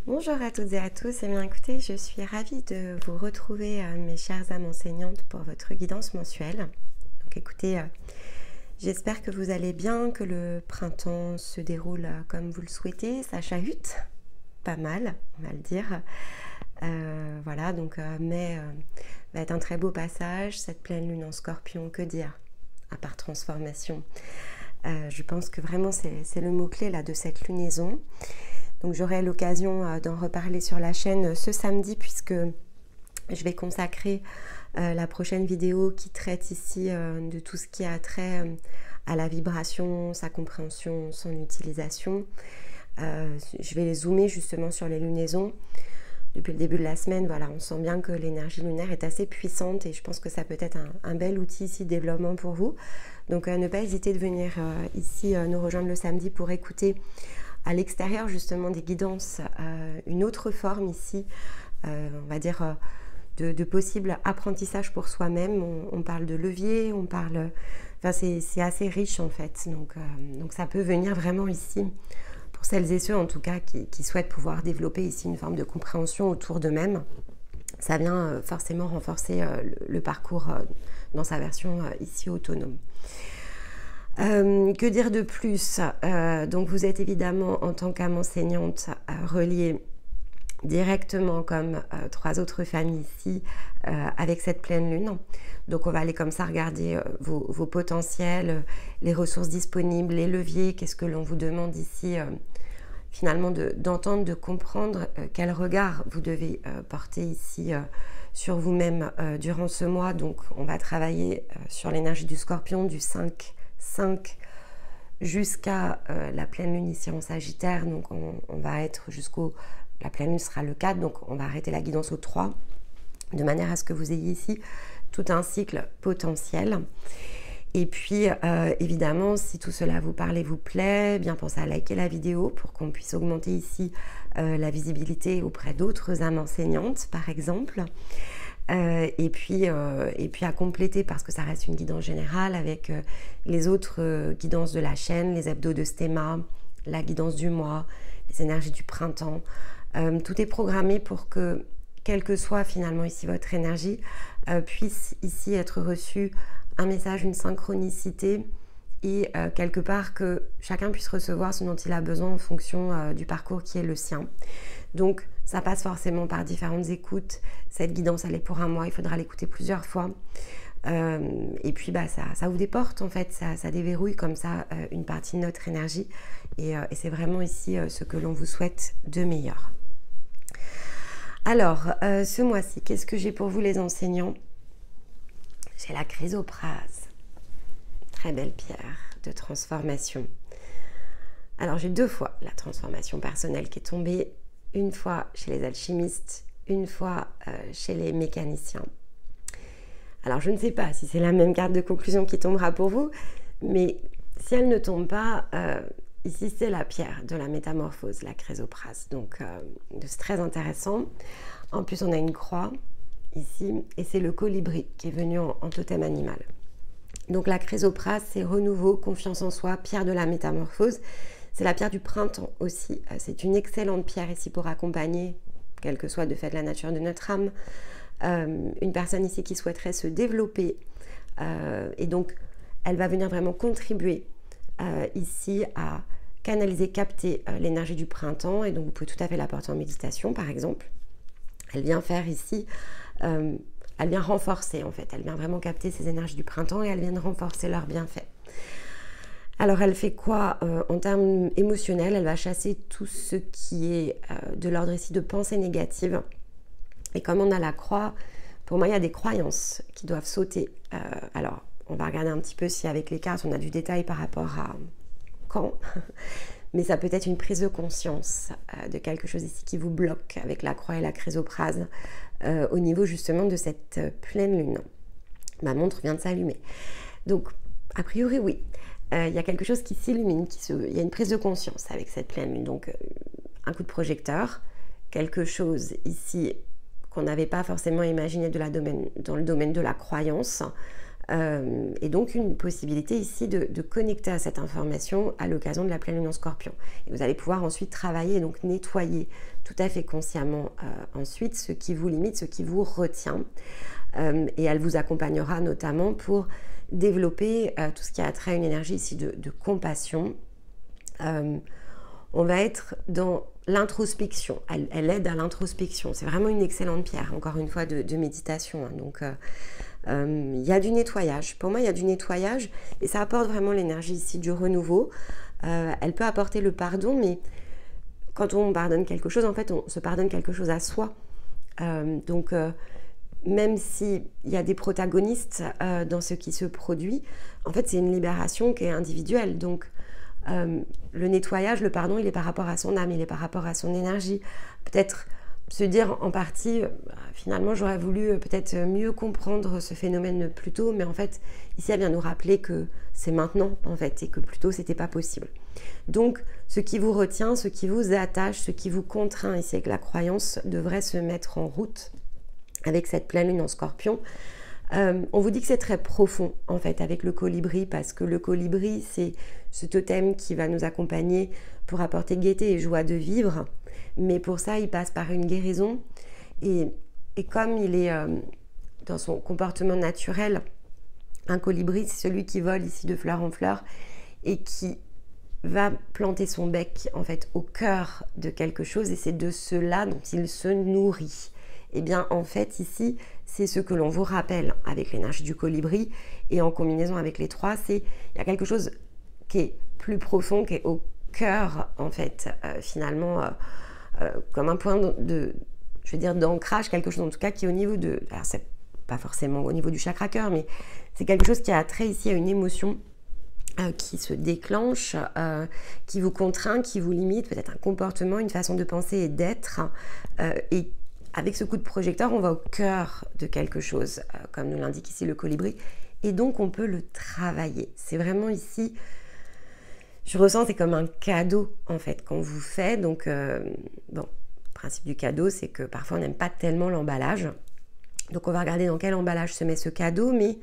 Bonjour à toutes et à tous, et bien écoutez, je suis ravie de vous retrouver mes chères âmes enseignantes pour votre guidance mensuelle. Donc écoutez, j'espère que vous allez bien, que le printemps se déroule comme vous le souhaitez, ça chahute, pas mal, on va le dire. Voilà, donc mai va être un très beau passage, cette pleine lune en Scorpion, que dire, à part transformation. Je pense que vraiment c'est le mot-clé là de cette lunaison. Donc j'aurai l'occasion d'en reparler sur la chaîne ce samedi puisque je vais consacrer la prochaine vidéo qui traite ici de tout ce qui a trait à la vibration, sa compréhension, son utilisation. Je vais zoomer justement sur les lunaisons. Depuis le début de la semaine, voilà, on sent bien que l'énergie lunaire est assez puissante et je pense que ça peut être un bel outil ici de développement pour vous. Donc ne pas hésiter de venir ici nous rejoindre le samedi pour écouter à l'extérieur justement des guidances, une autre forme ici, on va dire de possible apprentissage pour soi-même. On parle de levier, on parle, enfin c'est assez riche en fait, donc ça peut venir vraiment ici pour celles et ceux en tout cas qui souhaitent pouvoir développer ici une forme de compréhension autour d'eux-mêmes. Ça vient forcément renforcer le parcours dans sa version ici autonome. Que dire de plus? Donc vous êtes évidemment en tant qu'âme enseignante reliée directement comme trois autres familles ici avec cette pleine lune. Donc on va aller comme ça regarder vos potentiels, les ressources disponibles, les leviers, qu'est-ce que l'on vous demande ici finalement d'entendre, de comprendre quel regard vous devez porter ici sur vous-même durant ce mois. Donc on va travailler sur l'énergie du Scorpion du 5 jusqu'à la pleine lune ici en Sagittaire, donc on va être jusqu'au, la pleine lune sera le 4, donc on va arrêter la guidance au 3, de manière à ce que vous ayez ici tout un cycle potentiel. Et puis évidemment, si tout cela vous parle et vous plaît, bien pensez à liker la vidéo pour qu'on puisse augmenter ici la visibilité auprès d'autres âmes enseignantes par exemple. Et puis à compléter, parce que ça reste une guidance générale, avec les autres guidances de la chaîne, les hebdos de Stéma, la guidance du mois, les énergies du printemps. Tout est programmé pour que, quelle que soit finalement ici votre énergie, puisse ici être reçu un message, une synchronicité, et quelque part que chacun puisse recevoir ce dont il a besoin en fonction du parcours qui est le sien. Donc ça passe forcément par différentes écoutes. Cette guidance elle est pour un mois, il faudra l'écouter plusieurs fois. Et puis bah, ça ouvre des portes en fait, ça déverrouille comme ça une partie de notre énergie. Et c'est vraiment ici ce que l'on vous souhaite de meilleur. Alors ce mois-ci, qu'est-ce que j'ai pour vous les enseignants? J'ai la chrysoprase. Très belle pierre de transformation. Alors j'ai deux fois la transformation personnelle qui est tombée, une fois chez les alchimistes, une fois chez les mécaniciens. Alors je ne sais pas si c'est la même carte de conclusion qui tombera pour vous, mais si elle ne tombe pas, ici c'est la pierre de la métamorphose, la chrysoprase. Donc c'est très intéressant. En plus on a une croix ici et c'est le colibri qui est venu en totem animal. Donc la chrysoprase, c'est renouveau, confiance en soi, pierre de la métamorphose. C'est la pierre du printemps aussi. C'est une excellente pierre ici pour accompagner, quelle que soit de fait la nature de notre âme, une personne ici qui souhaiterait se développer. Et donc, elle va venir vraiment contribuer ici à canaliser, capter l'énergie du printemps. Et donc, vous pouvez tout à fait la porter en méditation, par exemple. Elle vient faire ici... elle vient renforcer en fait, elle vient vraiment capter ces énergies du printemps et elle vient renforcer leurs bienfaits. Alors elle fait quoi en termes émotionnels? Elle va chasser tout ce qui est de l'ordre ici de pensées négatives. Et comme on a la croix, pour moi il y a des croyances qui doivent sauter. Alors on va regarder un petit peu si avec les cartes on a du détail par rapport à quand. Mais ça peut être une prise de conscience de quelque chose ici qui vous bloque avec la croix et la chrysoprase au niveau justement de cette pleine lune. Ma montre vient de s'allumer. Donc, a priori, oui. Il y a quelque chose qui s'illumine, il y a une prise de conscience avec cette pleine lune. Donc, un coup de projecteur, quelque chose ici qu'on n'avait pas forcément imaginé dans le domaine de la croyance, Et donc une possibilité ici de connecter à cette information à l'occasion de la pleine lune en Scorpion. Et vous allez pouvoir ensuite travailler, donc nettoyer tout à fait consciemment ensuite ce qui vous limite, ce qui vous retient. Et elle vous accompagnera notamment pour développer tout ce qui a trait à une énergie ici de compassion. On va être dans l'introspection. Elle aide à l'introspection. C'est vraiment une excellente pierre, encore une fois, de méditation. Donc, il y a du nettoyage. Pour moi, il y a du nettoyage et ça apporte vraiment l'énergie ici du renouveau. Elle peut apporter le pardon, mais quand on pardonne quelque chose, en fait, on se pardonne quelque chose à soi. Donc, même s'il y a des protagonistes dans ce qui se produit, en fait, c'est une libération qui est individuelle. Donc, le nettoyage, le pardon, il est par rapport à son âme, il est par rapport à son énergie. Peut-être se dire en partie, finalement, j'aurais voulu peut-être mieux comprendre ce phénomène plus tôt, mais en fait, ici, elle vient nous rappeler que c'est maintenant, en fait, et que plus tôt, c'était pas possible. Donc, ce qui vous retient, ce qui vous attache, ce qui vous contraint ici avec la croyance devrait se mettre en route avec cette pleine lune en Scorpion. On vous dit que c'est très profond en fait avec le colibri, parce que le colibri c'est ce totem qui va nous accompagner pour apporter gaieté et joie de vivre, mais pour ça il passe par une guérison et comme il est dans son comportement naturel, un colibri c'est celui qui vole ici de fleur en fleur et qui va planter son bec en fait au cœur de quelque chose, et c'est de cela dont il se nourrit. Et bien en fait ici c'est ce que l'on vous rappelle avec l'énergie du colibri, et en combinaison avec les trois, il y a quelque chose qui est plus profond, qui est au cœur en fait, finalement comme un point je veux dire d'ancrage, quelque chose en tout cas qui est au niveau de, alors c'est pas forcément au niveau du chakra cœur, mais c'est quelque chose qui a trait ici à une émotion qui se déclenche, qui vous contraint, qui vous limite, peut-être un comportement, une façon de penser et d'être, et avec ce coup de projecteur, on va au cœur de quelque chose, comme nous l'indique ici le colibri, et donc on peut le travailler. C'est vraiment ici, je ressens, c'est comme un cadeau en fait qu'on vous fait. Donc, bon, le principe du cadeau, c'est que parfois on n'aime pas tellement l'emballage. Donc on va regarder dans quel emballage se met ce cadeau, mais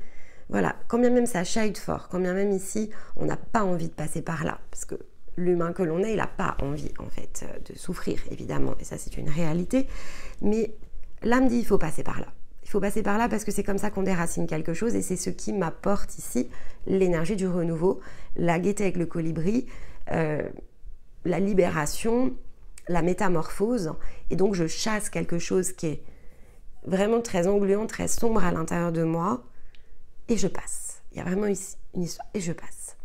voilà, quand bien même ça chahute fort, quand bien même ici, on n'a pas envie de passer par là, parce que l'humain que l'on est, il n'a pas envie en fait de souffrir, évidemment, et ça c'est une réalité, mais l'âme dit il faut passer par là. Il faut passer par là parce que c'est comme ça qu'on déracine quelque chose, et c'est ce qui m'apporte ici l'énergie du renouveau, la gaieté avec le colibri, la libération, la métamorphose, et donc je chasse quelque chose qui est vraiment très engluant, très sombre à l'intérieur de moi, et je passe. Il y a vraiment ici une histoire, et je passe.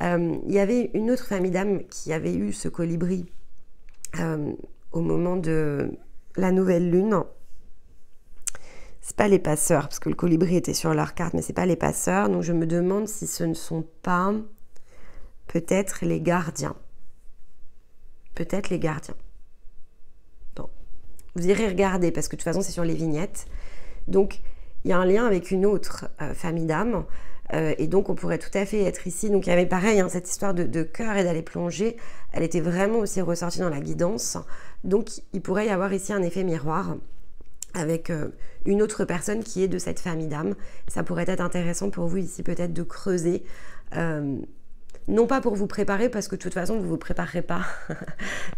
Il y avait une autre famille d'âmes qui avait eu ce colibri au moment de la nouvelle lune. C'est pas les passeurs, parce que le colibri était sur leur carte, mais c'est pas les passeurs. Donc je me demande si ce ne sont pas peut-être les gardiens. Peut-être les gardiens. Bon. Vous irez regarder, parce que de toute façon c'est sur les vignettes. Donc il y a un lien avec une autre famille d'âmes. Et donc on pourrait tout à fait être ici. Donc il y avait pareil, hein, cette histoire de cœur et d'aller plonger, elle était vraiment aussi ressortie dans la guidance. Donc il pourrait y avoir ici un effet miroir avec une autre personne qui est de cette famille d'âmes. Ça pourrait être intéressant pour vous ici peut-être de creuser, non pas pour vous préparer, parce que de toute façon vous ne vous préparerez pas.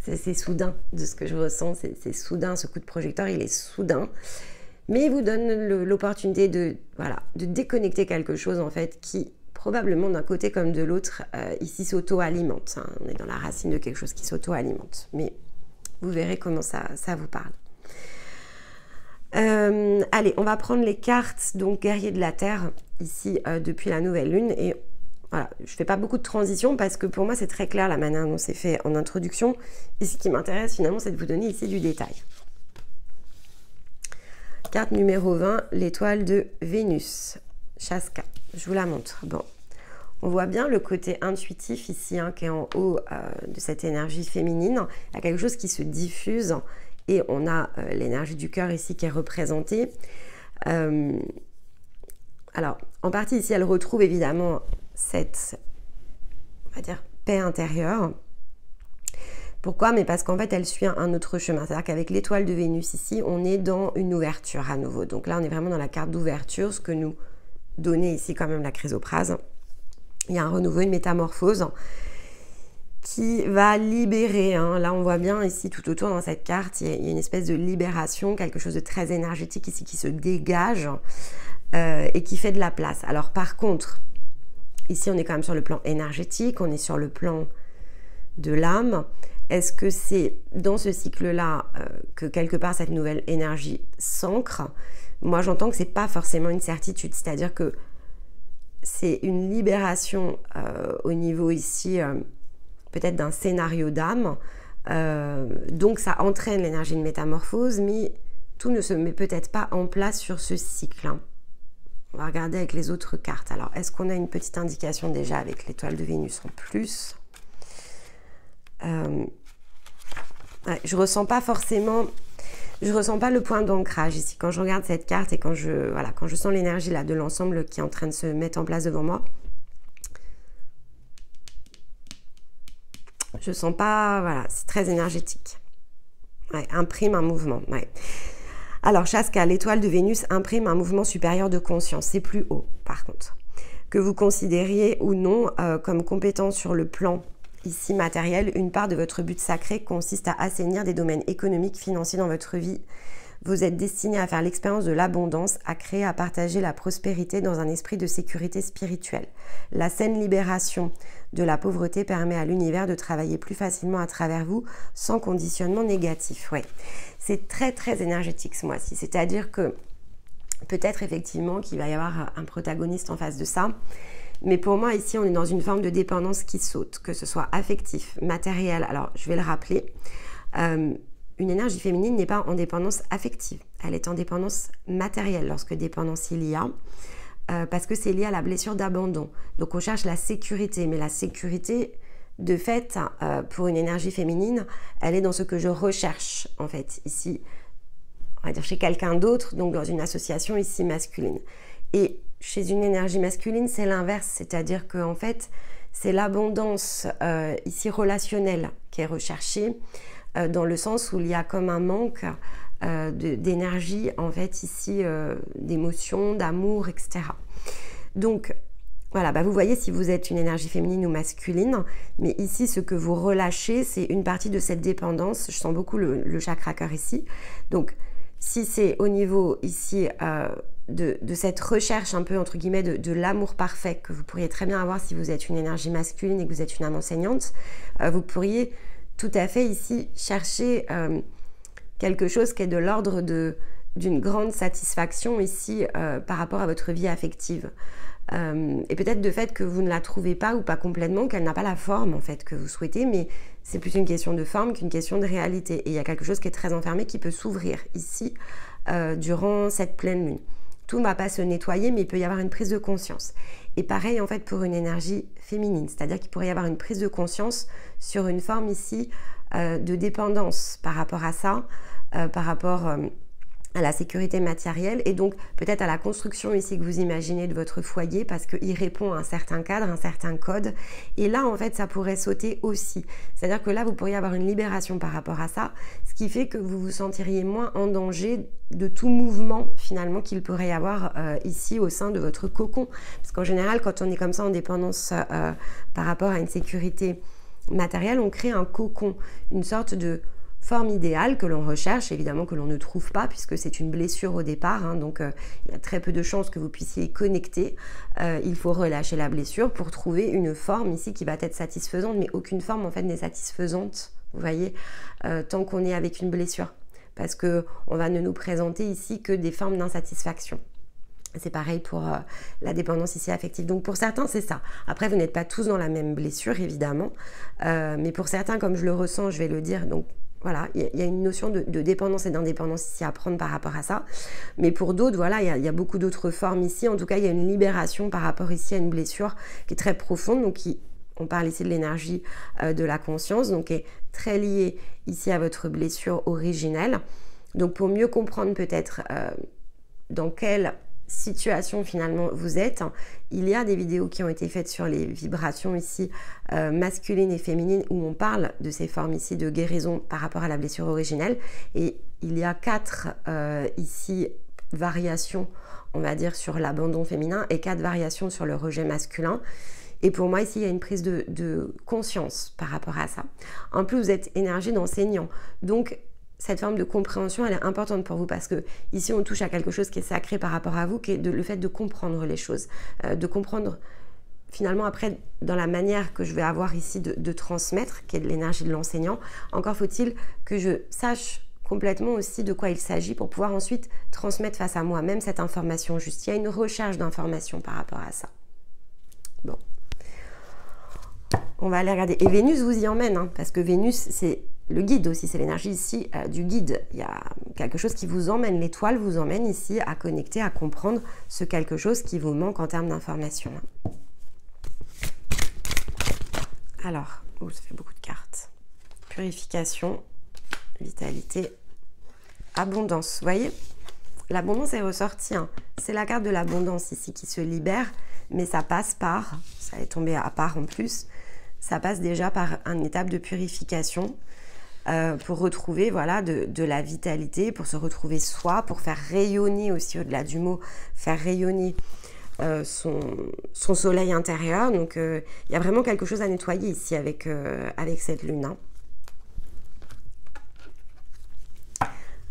c'est soudain de ce que je ressens, c'est soudain, ce coup de projecteur il est soudain. Mais il vous donne l'opportunité de déconnecter quelque chose en fait qui probablement d'un côté comme de l'autre ici s'auto-alimente. Hein. On est dans la racine de quelque chose qui s'auto-alimente. Mais vous verrez comment ça vous parle. Allez, on va prendre les cartes donc guerrier de la terre ici depuis la nouvelle lune. Et voilà, je ne fais pas beaucoup de transition parce que pour moi c'est très clair la manière dont c'est fait en introduction. Et ce qui m'intéresse finalement c'est de vous donner ici du détail. Carte numéro 20, l'étoile de Vénus, Chaska. Je vous la montre. Bon, on voit bien le côté intuitif ici, hein, qui est en haut de cette énergie féminine. Il y a quelque chose qui se diffuse et on a l'énergie du cœur ici qui est représentée. Alors, en partie ici, elle retrouve évidemment cette, on va dire, paix intérieure. Pourquoi? Mais parce qu'en fait, elle suit un autre chemin. C'est-à-dire qu'avec l'étoile de Vénus ici, on est dans une ouverture à nouveau. Donc là, on est vraiment dans la carte d'ouverture, ce que nous donner ici quand même la chrysoprase. Il y a un renouveau, une métamorphose qui va libérer, hein. Là on voit bien ici tout autour dans cette carte, il y a une espèce de libération, quelque chose de très énergétique ici qui se dégage et qui fait de la place. Alors par contre, ici on est quand même sur le plan énergétique, on est sur le plan de l'âme. Est-ce que c'est dans ce cycle-là que quelque part cette nouvelle énergie s'ancre? Moi j'entends que c'est pas forcément une certitude, c'est-à-dire que c'est une libération au niveau ici peut-être d'un scénario d'âme, donc ça entraîne l'énergie de métamorphose, mais tout ne se met peut-être pas en place sur ce cycle, hein. On va regarder avec les autres cartes. Alors est-ce qu'on a une petite indication déjà avec l'étoile de Vénus en plus? Ouais, je ressens pas forcément, je ressens pas le point d'ancrage ici quand je regarde cette carte et quand je sens l'énergie là de l'ensemble qui est en train de se mettre en place devant moi. Je sens pas, voilà, c'est très énergétique. Ouais, imprime un mouvement. Ouais. Alors Chaska, l'étoile de Vénus imprime un mouvement supérieur de conscience. C'est plus haut par contre. Que vous considériez ou non comme compétent sur le plan ici matériel, une part de votre but sacré consiste à assainir des domaines économiques, financiers dans votre vie. Vous êtes destiné à faire l'expérience de l'abondance, à créer, à partager la prospérité dans un esprit de sécurité spirituelle. La saine libération de la pauvreté permet à l'univers de travailler plus facilement à travers vous, sans conditionnement négatif. Ouais. C'est très très énergétique ce mois-ci, c'est-à-dire que peut-être effectivement qu'il va y avoir un protagoniste en face de ça. Mais pour moi, ici, on est dans une forme de dépendance qui saute, que ce soit affectif, matériel. Alors, je vais le rappeler, une énergie féminine n'est pas en dépendance affective. Elle est en dépendance matérielle lorsque dépendance il y a, parce que c'est lié à la blessure d'abandon. Donc, on cherche la sécurité, mais la sécurité, de fait, pour une énergie féminine, elle est dans ce que je recherche, en fait, ici, on va dire chez quelqu'un d'autre, donc dans une association ici masculine. Et chez une énergie masculine, c'est l'inverse, c'est-à-dire que en fait, c'est l'abondance ici relationnelle qui est recherchée, dans le sens où il y a comme un manque d'énergie, en fait, ici, d'émotion, d'amour, etc. Donc, voilà, bah vous voyez si vous êtes une énergie féminine ou masculine, mais ici, ce que vous relâchez, c'est une partie de cette dépendance. Je sens beaucoup le chakra cœur ici. Donc, si c'est au niveau ici de cette recherche un peu entre guillemets de l'amour parfait que vous pourriez très bien avoir si vous êtes une énergie masculine et que vous êtes une âme enseignante, vous pourriez tout à fait ici chercher quelque chose qui est de l'ordre d'une grande satisfaction ici par rapport à votre vie affective. Et peut-être de fait que vous ne la trouvez pas ou pas complètement, qu'elle n'a pas la forme en fait que vous souhaitez, mais c'est plus une question de forme qu'une question de réalité. Et il y a quelque chose qui est très enfermé qui peut s'ouvrir ici durant cette pleine lune. Tout ne va pas se nettoyer, mais il peut y avoir une prise de conscience. Et pareil en fait pour une énergie féminine, c'est-à-dire qu'il pourrait y avoir une prise de conscience sur une forme ici de dépendance par rapport à ça, par rapport à la sécurité matérielle et donc peut-être à la construction ici que vous imaginez de votre foyer parce qu'il répond à un certain cadre, un certain code. Et là, en fait, ça pourrait sauter aussi. C'est-à-dire que là, vous pourriez avoir une libération par rapport à ça, ce qui fait que vous vous sentiriez moins en danger de tout mouvement finalement qu'il pourrait y avoir ici au sein de votre cocon. Parce qu'en général, quand on est comme ça en dépendance par rapport à une sécurité matérielle, on crée un cocon, une sorte de forme idéale que l'on recherche, évidemment que l'on ne trouve pas puisque c'est une blessure au départ, hein, donc il y a très peu de chances que vous puissiez y connecter. Il faut relâcher la blessure pour trouver une forme ici qui va être satisfaisante, mais aucune forme en fait n'est satisfaisante, vous voyez, tant qu'on est avec une blessure, parce que on va ne nous présenter ici que des formes d'insatisfaction. C'est pareil pour la dépendance ici affective. Donc pour certains, c'est ça. Après, vous n'êtes pas tous dans la même blessure, évidemment. Mais pour certains, comme je le ressens, je vais le dire, donc voilà, il y a une notion de dépendance et d'indépendance ici à prendre par rapport à ça. Mais pour d'autres, voilà, il y a beaucoup d'autres formes ici. En tout cas, il y a une libération par rapport ici à une blessure qui est très profonde. Donc on parle ici de l'énergie de la conscience, donc qui est très liée ici à votre blessure originelle. Donc pour mieux comprendre peut-être dans quelle situation finalement vous êtes, il y a des vidéos qui ont été faites sur les vibrations ici masculines et féminines où on parle de ces formes ici de guérison par rapport à la blessure originelle, et il y a 4 ici variations, on va dire, sur l'abandon féminin et 4 variations sur le rejet masculin. Et pour moi, ici, il y a une prise de conscience par rapport à ça. En plus, vous êtes énergie d'enseignant. Donc, cette forme de compréhension, elle est importante pour vous parce que ici, on touche à quelque chose qui est sacré par rapport à vous, qui est le fait de comprendre les choses, de comprendre finalement après dans la manière que je vais avoir ici de transmettre, qui est de l'énergie de l'enseignant. Encore faut-il que je sache complètement aussi de quoi il s'agit pour pouvoir ensuite transmettre face à moi-même cette information juste. Il y a une recherche d'informations par rapport à ça. Bon. On va aller regarder. Et Vénus vous y emmène, hein, parce que Vénus, c'est le guide aussi, c'est l'énergie ici du guide. Il y a quelque chose qui vous emmène, l'étoile vous emmène ici à connecter, à comprendre ce quelque chose qui vous manque en termes d'information. Alors, ça fait beaucoup de cartes. Purification, vitalité, abondance. Vous voyez, l'abondance est ressortie. Hein. C'est la carte de l'abondance ici qui se libère, mais ça passe par, ça est tombé à part en plus, ça passe déjà par une étape de purification pour retrouver voilà, de la vitalité, pour se retrouver soi, pour faire rayonner aussi au-delà du mot, faire rayonner son soleil intérieur. Donc il y a vraiment quelque chose à nettoyer ici avec cette lune. Hein.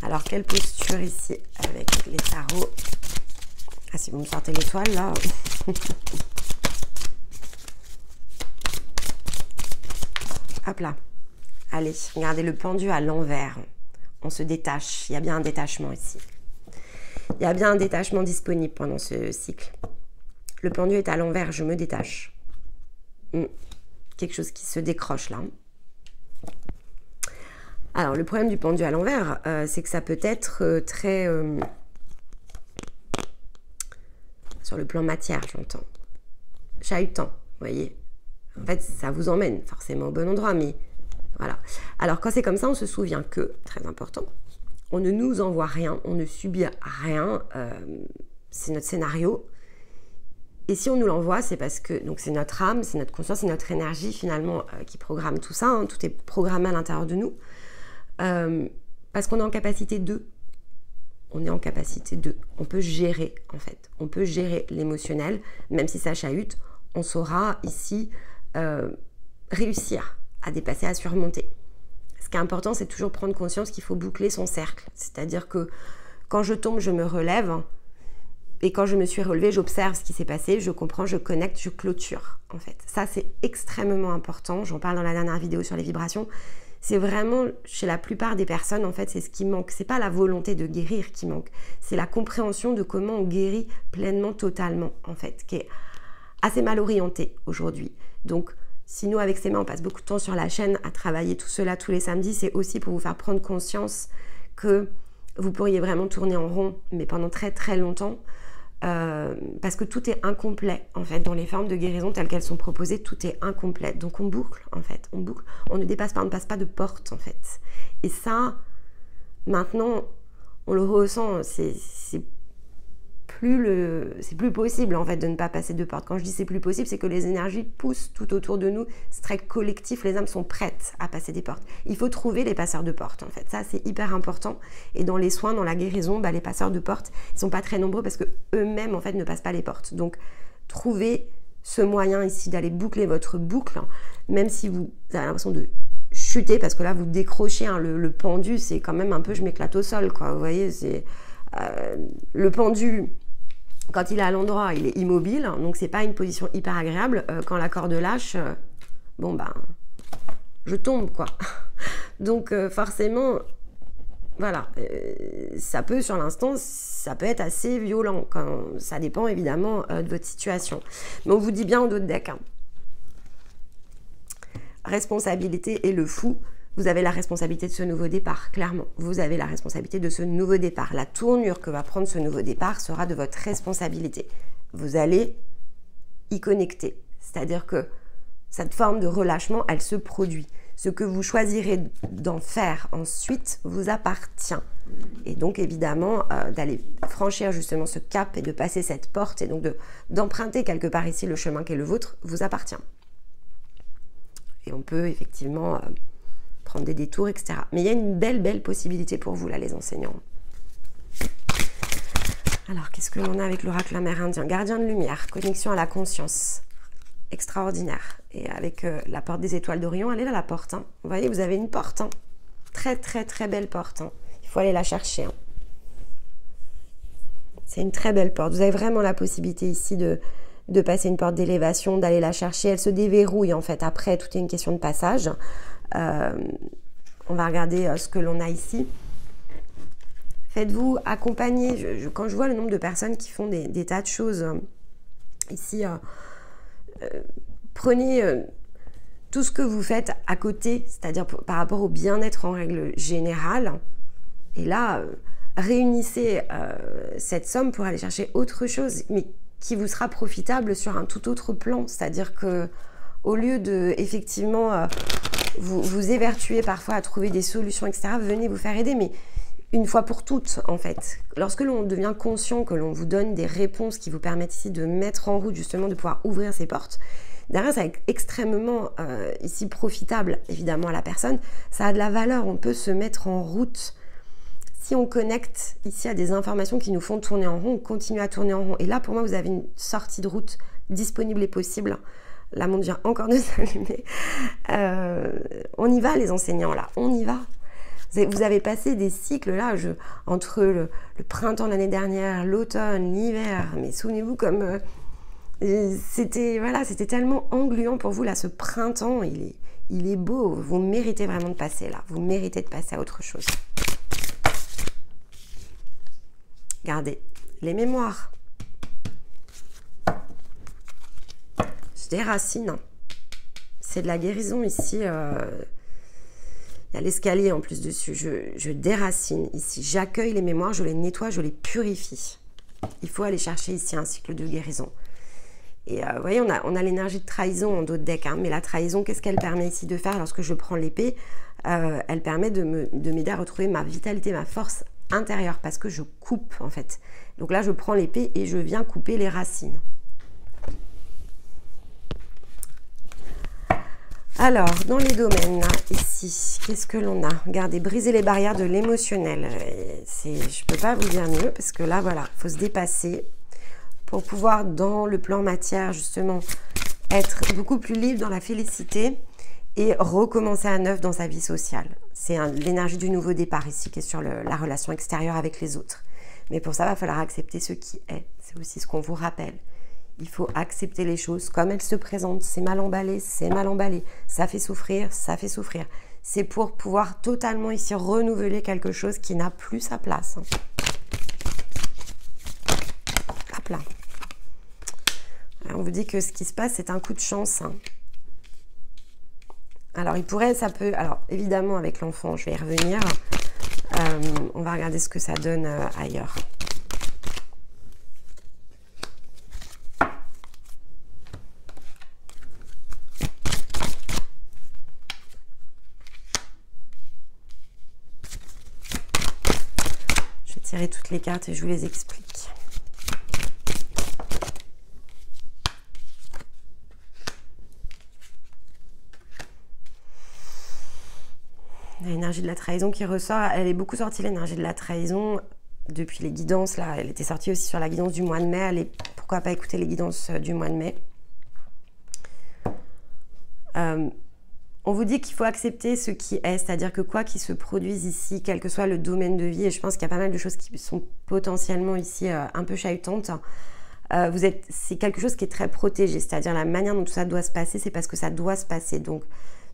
Alors quelle posture ici avec les tarots? Ah, si vous me sortez l'étoile là. Hop là. Allez, regardez le pendu à l'envers. On se détache. Il y a bien un détachement ici. Il y a bien un détachement disponible pendant ce cycle. Le pendu est à l'envers, je me détache. Quelque chose qui se décroche là. Alors, le problème du pendu à l'envers, c'est que ça peut être très... sur le plan matière, j'entends. Chahutant, vous voyez. En fait, ça vous emmène forcément au bon endroit, mais voilà. Alors, quand c'est comme ça, on se souvient que, très important, on ne nous envoie rien, on ne subit rien. C'est notre scénario. Et si on nous l'envoie, c'est parce que donc c'est notre âme, c'est notre conscience, c'est notre énergie finalement qui programme tout ça. Hein, tout est programmé à l'intérieur de nous. Parce qu'on est en capacité de. On est en capacité de. On peut gérer en fait. On peut gérer l'émotionnel, même si ça chahute. On saura ici réussir à dépasser, à surmonter. Ce qui est important, c'est toujours prendre conscience qu'il faut boucler son cercle. C'est-à-dire que quand je tombe, je me relève. Et quand je me suis relevée, j'observe ce qui s'est passé, je comprends, je connecte, je clôture, en fait. Ça, c'est extrêmement important. J'en parle dans la dernière vidéo sur les vibrations. C'est vraiment, chez la plupart des personnes, en fait, c'est ce qui manque. C'est pas la volonté de guérir qui manque. C'est la compréhension de comment on guérit pleinement, totalement, en fait, qui est assez mal orientée aujourd'hui. Donc, si nous, avec ces mains, on passe beaucoup de temps sur la chaîne à travailler tout cela tous les samedis, c'est aussi pour vous faire prendre conscience que vous pourriez vraiment tourner en rond, mais pendant très très longtemps, parce que tout est incomplet en fait dans les formes de guérison telles qu'elles sont proposées, tout est incomplet, donc on boucle en fait, on boucle, on ne dépasse pas, on ne passe pas de porte en fait, et ça maintenant on le ressent, c'est plus possible en fait de ne pas passer de porte. Quand je dis c'est plus possible, c'est que les énergies poussent tout autour de nous, c'est très collectif, les âmes sont prêtes à passer des portes. Il faut trouver les passeurs de porte en fait, ça c'est hyper important. Et dans les soins, dans la guérison, les passeurs de porte, ils sont pas très nombreux parce que eux-mêmes en fait ne passent pas les portes. Donc trouvez ce moyen ici d'aller boucler votre boucle, même si vous avez l'impression de chuter, parce que là vous décrochez, hein, le pendu, c'est quand même un peu je m'éclate au sol quoi, vous voyez, c'est le pendu. Quand il est à l'endroit, il est immobile, donc c'est pas une position hyper agréable. Quand la corde lâche, bon ben, je tombe quoi. Donc forcément, voilà, ça peut sur l'instant, ça peut être assez violent. Ça dépend évidemment de votre situation. Mais on vous dit bien en dos de deck. Hein. Responsabilité et le fou. Vous avez la responsabilité de ce nouveau départ, clairement. Vous avez la responsabilité de ce nouveau départ. La tournure que va prendre ce nouveau départ sera de votre responsabilité. Vous allez y connecter. C'est-à-dire que cette forme de relâchement, elle se produit. Ce que vous choisirez d'en faire ensuite vous appartient. Et donc, évidemment, d'aller franchir justement ce cap et de passer cette porte et donc d'emprunter quelque part ici le chemin qui est le vôtre vous appartient. Et on peut effectivement... prendre des détours, etc. Mais il y a une belle possibilité pour vous, là, les enseignants. Alors, qu'est-ce que l'on a avec l'oracle amérindien? Gardien de lumière, connexion à la conscience. Extraordinaire. Et avec la porte des étoiles d'Orion, elle est là la porte. Hein. Vous voyez, vous avez une porte. Hein. Très, très, très belle porte. Hein. Il faut aller la chercher. Hein. C'est une très belle porte. Vous avez vraiment la possibilité ici de passer une porte d'élévation, d'aller la chercher. Elle se déverrouille en fait. Après, tout est une question de passage. On va regarder ce que l'on a ici. Faites-vous accompagner. Quand je vois le nombre de personnes qui font des tas de choses ici, prenez tout ce que vous faites à côté, c'est-à-dire par rapport au bien-être en règle générale. Et là, réunissez cette somme pour aller chercher autre chose, mais qui vous sera profitable sur un tout autre plan. C'est-à-dire que au lieu de effectivement vous évertuer parfois à trouver des solutions, etc., venez vous faire aider, mais une fois pour toutes, en fait. Lorsque l'on devient conscient que l'on vous donne des réponses qui vous permettent ici de mettre en route, justement, de pouvoir ouvrir ces portes, derrière, ça est extrêmement ici profitable, évidemment, à la personne. Ça a de la valeur, on peut se mettre en route. Si on connecte ici à des informations qui nous font tourner en rond, on continue à tourner en rond. Et là, pour moi, vous avez une sortie de route disponible et possible. La montre vient encore de s'allumer. On y va, les enseignants, là. On y va. Vous avez passé des cycles là, entre le printemps l'année dernière, l'automne, l'hiver, mais souvenez-vous comme c'était tellement engluant pour vous là, ce printemps, il est beau, vous méritez vraiment de passer là, vous méritez de passer à autre chose. Regardez, les mémoires. Je déracine, c'est de la guérison ici. Il y a l'escalier en plus dessus. Je déracine ici. J'accueille les mémoires, je les nettoie, je les purifie. Il faut aller chercher ici un cycle de guérison. Et vous voyez, on a l'énergie de trahison en dos de deck. Hein, mais la trahison, qu'est-ce qu'elle permet ici de faire lorsque je prends l'épée? Elle permet de m'aider à retrouver ma vitalité, ma force intérieure. Parce que je coupe en fait. Donc là, je prends l'épée et je viens couper les racines. Alors, dans les domaines, là, ici, qu'est-ce que l'on a? Regardez, briser les barrières de l'émotionnel. Je ne peux pas vous dire mieux, parce que là, voilà, il faut se dépasser pour pouvoir, dans le plan matière, justement, être beaucoup plus libre dans la félicité et recommencer à neuf dans sa vie sociale. C'est l'énergie du nouveau départ ici, qui est sur la relation extérieure avec les autres. Mais pour ça, il va falloir accepter ce qui est. C'est aussi ce qu'on vous rappelle. Il faut accepter les choses comme elles se présentent. C'est mal emballé, c'est mal emballé. Ça fait souffrir, ça fait souffrir. C'est pour pouvoir totalement ici renouveler quelque chose qui n'a plus sa place. Hop là. On vous dit que ce qui se passe, c'est un coup de chance. Alors, alors évidemment, avec l'enfant, je vais y revenir. On va regarder ce que ça donne ailleurs. Tirer toutes les cartes et je vous les explique. L'énergie de la trahison qui ressort, elle est beaucoup sortie, l'énergie de la trahison depuis les guidances là, elle était sortie aussi sur la guidance du mois de mai. Pourquoi pas écouter les guidances du mois de mai? On vous dit qu'il faut accepter ce qui est, c'est-à-dire que quoi qu'il se produise ici, quel que soit le domaine de vie, et je pense qu'il y a pas mal de choses qui sont potentiellement ici un peu chahutantes, c'est quelque chose qui est très protégé, c'est-à-dire la manière dont tout ça doit se passer, c'est parce que ça doit se passer. Donc,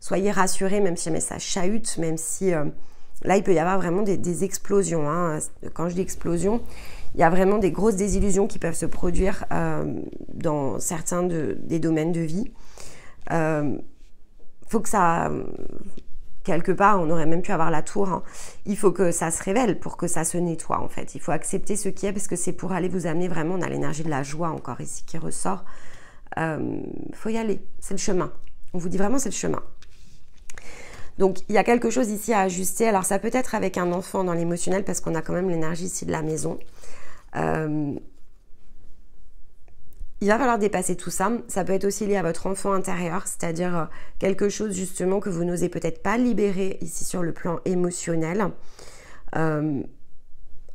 soyez rassurés, même si jamais ça chahute, même si là, il peut y avoir vraiment des explosions. Hein. Quand je dis explosion, il y a vraiment des grosses désillusions qui peuvent se produire dans certains des domaines de vie. Faut que ça, quelque part, on aurait même pu avoir la tour. Hein. Il faut que ça se révèle pour que ça se nettoie, en fait. Il faut accepter ce qui est, parce que c'est pour aller vous amener vraiment, on a l'énergie de la joie encore ici qui ressort. Faut y aller, c'est le chemin. On vous dit vraiment, c'est le chemin. Donc, il y a quelque chose ici à ajuster. Alors, ça peut être avec un enfant dans l'émotionnel, parce qu'on a quand même l'énergie ici de la maison. Il va falloir dépasser tout ça. Ça peut être aussi lié à votre enfant intérieur, c'est-à-dire quelque chose justement que vous n'osez peut-être pas libérer ici sur le plan émotionnel.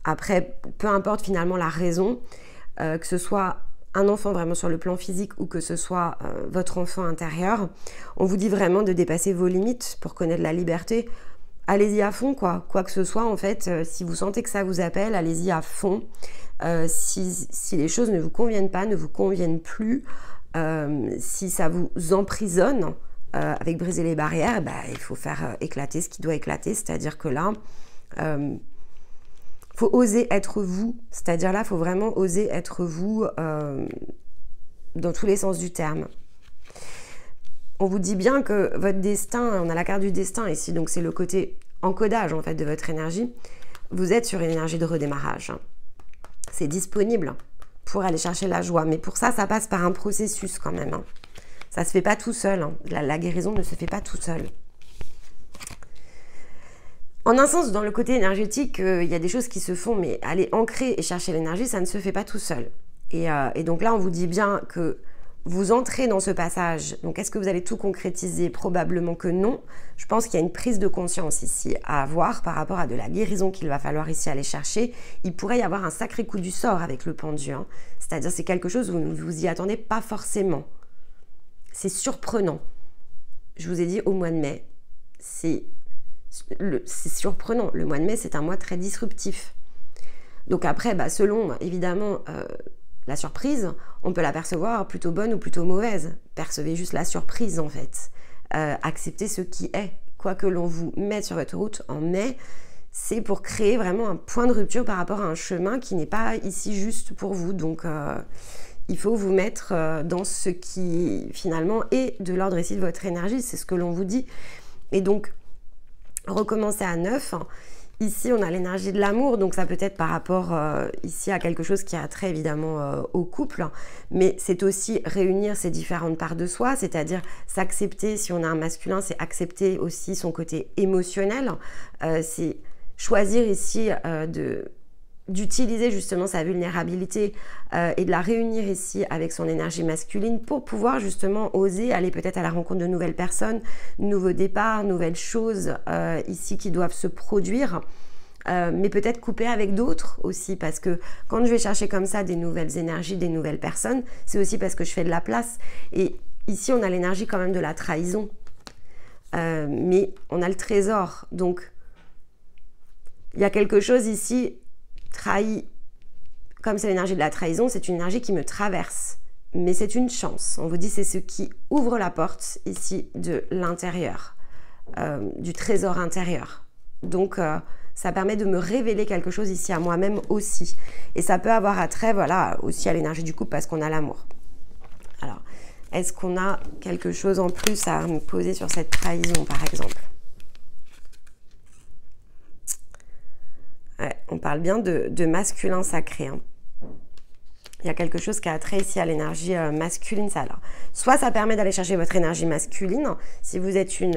Après, peu importe finalement la raison, que ce soit un enfant vraiment sur le plan physique ou que ce soit votre enfant intérieur, on vous dit vraiment de dépasser vos limites pour connaître la liberté. Allez-y à fond, quoi que ce soit, en fait, si vous sentez que ça vous appelle, allez-y à fond. Si les choses ne vous conviennent pas, ne vous conviennent plus, si ça vous emprisonne, avec briser les barrières, il faut faire éclater ce qui doit éclater, c'est-à-dire que là, faut oser être vous, c'est-à-dire là, il faut vraiment oser être vous dans tous les sens du terme. On vous dit bien que votre destin, on a la carte du destin ici, donc c'est le côté encodage en fait de votre énergie. Vous êtes sur une énergie de redémarrage. C'est disponible pour aller chercher la joie, mais pour ça, ça passe par un processus quand même. Ça ne se fait pas tout seul. La guérison ne se fait pas tout seul. En un sens, dans le côté énergétique, il y a des choses qui se font, mais aller ancrer et chercher l'énergie, ça ne se fait pas tout seul. Et donc là, on vous dit bien que vous entrez dans ce passage. Donc, est-ce que vous allez tout concrétiser? Probablement que non. Je pense qu'il y a une prise de conscience ici à avoir par rapport à de la guérison qu'il va falloir ici aller chercher. Il pourrait y avoir un sacré coup du sort avec le pendu. C'est-à-dire, c'est quelque chose où vous ne vous y attendez pas forcément. C'est surprenant. Je vous ai dit au mois de mai, c'est surprenant. Le mois de mai, c'est un mois très disruptif. Donc après, selon évidemment la surprise, on peut l'apercevoir plutôt bonne ou plutôt mauvaise. Percevez juste la surprise en fait. Acceptez ce qui est. Quoi que l'on vous mette sur votre route en mai, c'est pour créer vraiment un point de rupture par rapport à un chemin qui n'est pas ici juste pour vous. Donc il faut vous mettre dans ce qui finalement est de l'ordre ici de votre énergie. C'est ce que l'on vous dit. Et donc, recommencer à neuf. Ici, on a l'énergie de l'amour, donc ça peut être par rapport ici à quelque chose qui a trait évidemment au couple, mais c'est aussi réunir ces différentes parts de soi, c'est-à-dire s'accepter, si on a un masculin, c'est accepter aussi son côté émotionnel, c'est choisir ici d'utiliser justement sa vulnérabilité et de la réunir ici avec son énergie masculine pour pouvoir justement oser aller peut-être à la rencontre de nouvelles personnes, nouveaux départs, nouvelles choses ici qui doivent se produire, mais peut-être couper avec d'autres aussi, parce que quand je vais chercher comme ça des nouvelles énergies, des nouvelles personnes, c'est aussi parce que je fais de la place. Et ici, on a l'énergie quand même de la trahison, mais on a le trésor. Donc, il y a quelque chose ici trahi, comme c'est l'énergie de la trahison, c'est une énergie qui me traverse, mais c'est une chance. On vous dit c'est ce qui ouvre la porte ici de l'intérieur, du trésor intérieur. Donc ça permet de me révéler quelque chose ici à moi-même aussi, et ça peut avoir attrait, voilà, aussi à l'énergie du couple parce qu'on a l'amour. Alors, est-ce qu'on a quelque chose en plus à me poser sur cette trahison par exemple? Ouais, on parle bien de masculin sacré. Il y a quelque chose qui a trait ici à l'énergie masculine. Ça, alors, soit ça permet d'aller chercher votre énergie masculine. Si vous êtes une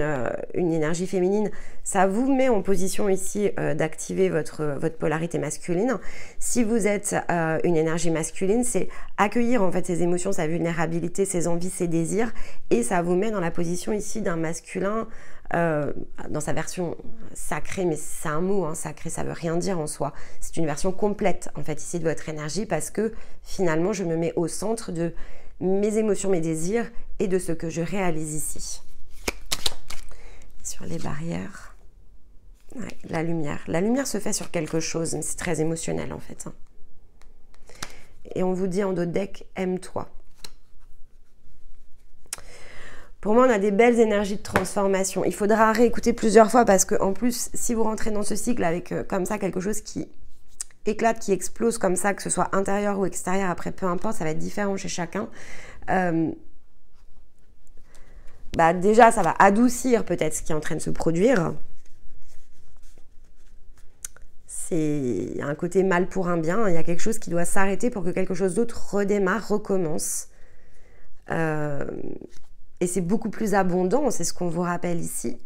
énergie féminine, ça vous met en position ici d'activer votre polarité masculine. Si vous êtes une énergie masculine, c'est accueillir en fait ses émotions, sa vulnérabilité, ses envies, ses désirs. Et ça vous met dans la position ici d'un masculin dans sa version sacrée, mais c'est un mot, sacré, ça veut rien dire en soi. C'est une version complète en fait ici de votre énergie, parce que finalement je me mets au centre de mes émotions, mes désirs et de ce que je réalise ici. Sur les barrières, ouais, la lumière. La lumière se fait sur quelque chose, mais c'est très émotionnel en fait. Et on vous dit en dos de deck, aime-toi. Pour moi, on a des belles énergies de transformation. Il faudra réécouter plusieurs fois parce que, en plus, si vous rentrez dans ce cycle avec comme ça quelque chose qui éclate, qui explose comme ça, que ce soit intérieur ou extérieur, après peu importe, ça va être différent chez chacun. Déjà, ça va adoucir peut-être ce qui est en train de se produire. Il y a un côté mal pour un bien. Il y a quelque chose qui doit s'arrêter pour que quelque chose d'autre redémarre, recommence. Et c'est beaucoup plus abondant, c'est ce qu'on vous rappelle ici.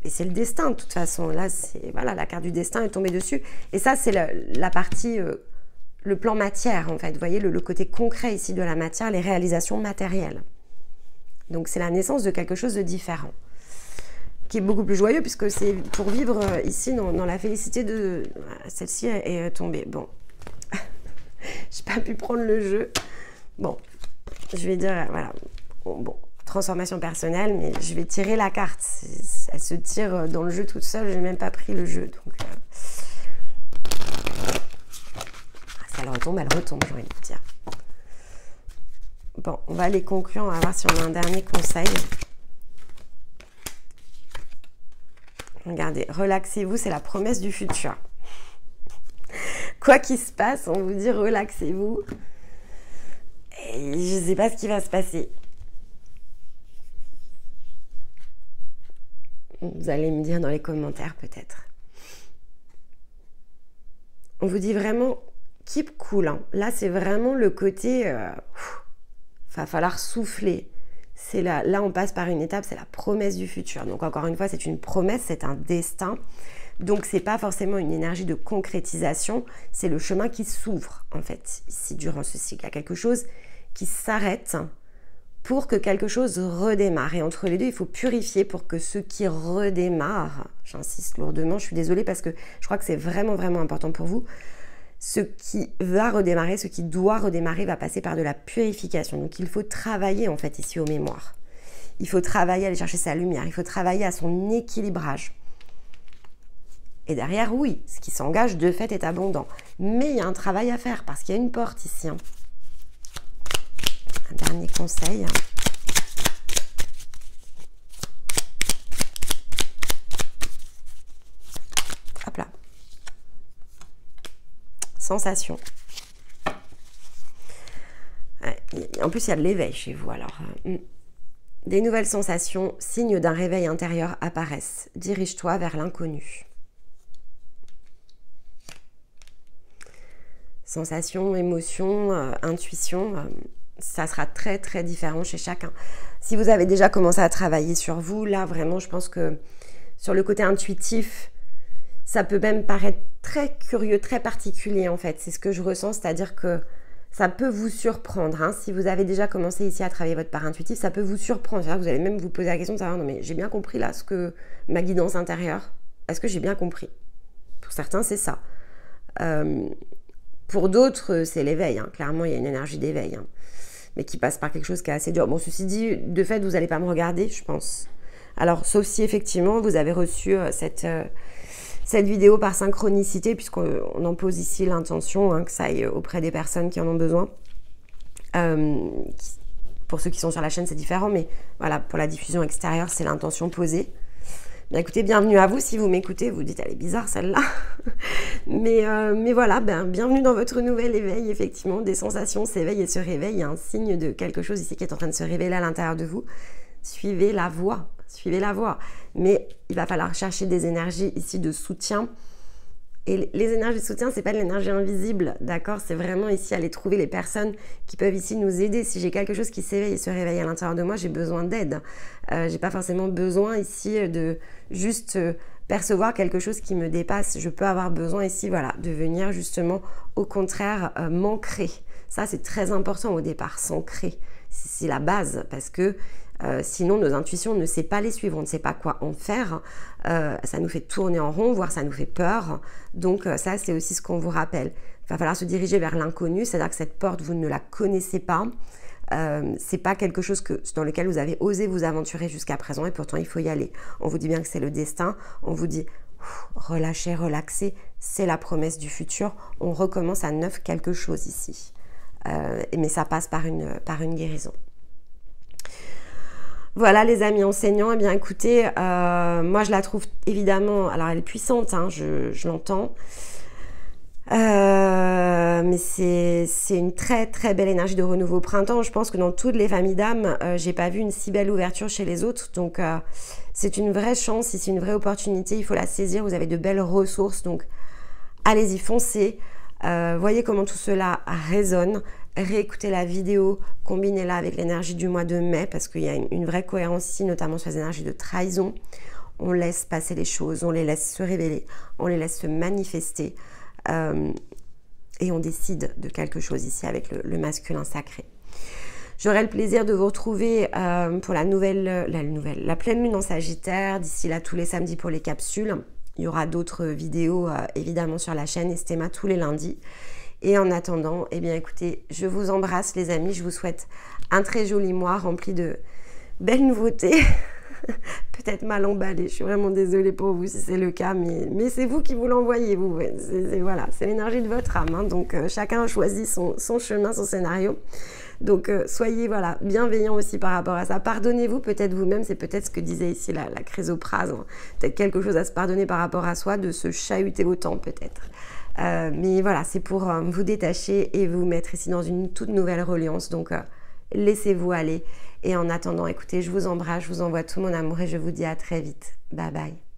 Et c'est le destin, de toute façon. Là, voilà, la carte du destin est tombée dessus. Et ça, c'est la partie, le plan matière, en fait. Vous voyez, le côté concret ici de la matière, les réalisations matérielles. Donc, c'est la naissance de quelque chose de différent. qui est beaucoup plus joyeux, puisque c'est pour vivre ici dans la félicité de... Celle-ci est tombée. Bon, j'ai pas pu prendre le jeu. Bon, je vais dire, voilà, bon, transformation personnelle, mais je vais tirer la carte. Elle se tire dans le jeu toute seule, j'ai même pas pris le jeu, donc... Si elle retombe, j'ai envie de dire. Bon, on va aller conclure, on va voir si on a un dernier conseil. Regardez, relaxez-vous, c'est la promesse du futur. Quoi qu'il se passe, on vous dit relaxez-vous. Et je ne sais pas ce qui va se passer. Vous allez me dire dans les commentaires peut-être. On vous dit vraiment keep cool. Hein. Là, c'est vraiment le côté... va falloir souffler. Là, on passe par une étape, c'est la promesse du futur. Donc, encore une fois, c'est une promesse, c'est un destin. Donc, c'est pas forcément une énergie de concrétisation, c'est le chemin qui s'ouvre, en fait, ici, durant ce cycle. Il y a quelque chose qui s'arrête pour que quelque chose redémarre. Et entre les deux, il faut purifier pour que ce qui redémarre, j'insiste lourdement, je suis désolée parce que je crois que c'est vraiment, vraiment important pour vous, ce qui va redémarrer, ce qui doit redémarrer va passer par de la purification. Donc, il faut travailler, en fait, ici aux mémoires. Il faut travailler à aller chercher sa lumière. Il faut travailler à son équilibrage. Et derrière, oui, ce qui s'engage, de fait, est abondant. Mais il y a un travail à faire parce qu'il y a une porte ici. Hein. Un dernier conseil. Hop là. Sensation. En plus, il y a de l'éveil chez vous. Alors, des nouvelles sensations, signes d'un réveil intérieur apparaissent. Dirige-toi vers l'inconnu. Sensation, émotion, intuition, ça sera très très différent chez chacun. Si vous avez déjà commencé à travailler sur vous, là vraiment je pense que sur le côté intuitif, ça peut même paraître très curieux, très particulier en fait. C'est ce que je ressens, c'est-à-dire que ça peut vous surprendre. Hein. Si vous avez déjà commencé ici à travailler votre part intuitive, ça peut vous surprendre. Vous allez même vous poser la question de savoir, non mais j'ai bien compris là ce que ma guidance intérieure, est-ce que j'ai bien compris? Pour certains, c'est ça. Pour d'autres, c'est l'éveil. Hein. Clairement, il y a une énergie d'éveil, hein, mais qui passe par quelque chose qui est assez dur. Bon, ceci dit, de fait, vous n'allez pas me regarder, je pense. Alors, sauf si effectivement, vous avez reçu cette vidéo par synchronicité, puisqu'on en pose ici l'intention, hein, que ça aille auprès des personnes qui en ont besoin. Pour ceux qui sont sur la chaîne, c'est différent, mais voilà, pour la diffusion extérieure, c'est l'intention posée. Bien, écoutez, bienvenue à vous. Si vous m'écoutez, vous dites, elle est bizarre celle-là. mais voilà, bienvenue dans votre nouvel éveil. Effectivement, des sensations s'éveillent et se réveillent. Il y a un signe de quelque chose ici qui est en train de se révéler à l'intérieur de vous. Suivez la voie, suivez la voie. Mais il va falloir chercher des énergies ici de soutien. Et les énergies de soutien, c'est pas de l'énergie invisible, d'accord? C'est vraiment ici aller trouver les personnes qui peuvent ici nous aider. Si j'ai quelque chose qui s'éveille et se réveille à l'intérieur de moi, j'ai besoin d'aide. J'ai pas forcément besoin ici de juste percevoir quelque chose qui me dépasse. Je peux avoir besoin ici, voilà, de venir justement, au contraire, m'ancrer. Ça, c'est très important au départ, s'ancrer. C'est la base, parce que sinon, nos intuitions, on ne sait pas les suivre, on ne sait pas quoi en faire. Ça nous fait tourner en rond, voire ça nous fait peur. Donc ça, c'est aussi ce qu'on vous rappelle. Il va falloir se diriger vers l'inconnu, c'est-à-dire que cette porte, vous ne la connaissez pas. C'est pas quelque chose dans lequel vous avez osé vous aventurer jusqu'à présent, et pourtant, il faut y aller. On vous dit bien que c'est le destin. On vous dit, relâchez, relaxez. C'est la promesse du futur. On recommence à neuf quelque chose ici. Mais ça passe par une guérison. Voilà les amis enseignants, eh bien écoutez, moi je la trouve évidemment, alors elle est puissante, hein, je l'entends, mais c'est une très très belle énergie de renouveau au printemps. Je pense que dans toutes les familles d'âmes, j'ai pas vu une si belle ouverture chez les autres, donc c'est une vraie chance, c'est une vraie opportunité, il faut la saisir, vous avez de belles ressources, donc allez-y, foncez, voyez comment tout cela résonne. Réécoutez la vidéo, combinez-la avec l'énergie du mois de mai, parce qu'il y a une vraie cohérence ici, notamment sur les énergies de trahison. On laisse passer les choses, on les laisse se révéler, on les laisse se manifester, et on décide de quelque chose ici avec le masculin sacré. J'aurai le plaisir de vous retrouver pour la pleine lune en Sagittaire, d'ici là tous les samedis pour les capsules. Il y aura d'autres vidéos évidemment sur la chaîne Estema tous les lundis. Et en attendant, eh bien écoutez, je vous embrasse les amis, je vous souhaite un très joli mois rempli de belles nouveautés. Peut-être mal emballé, je suis vraiment désolée pour vous si c'est le cas, mais c'est vous qui vous l'envoyez, vous. Voilà, c'est l'énergie de votre âme, hein, donc chacun choisit son chemin, son scénario. Donc soyez voilà, bienveillants aussi par rapport à ça. Pardonnez-vous peut-être vous-même, c'est peut-être ce que disait ici la chrysoprase, hein. Peut-être quelque chose à se pardonner par rapport à soi, de se chahuter autant peut-être. Mais voilà, c'est pour vous détacher et vous mettre ici dans une toute nouvelle reliance. Donc laissez-vous aller. Et en attendant, écoutez, je vous embrasse, je vous envoie tout mon amour et je vous dis à très vite. Bye bye.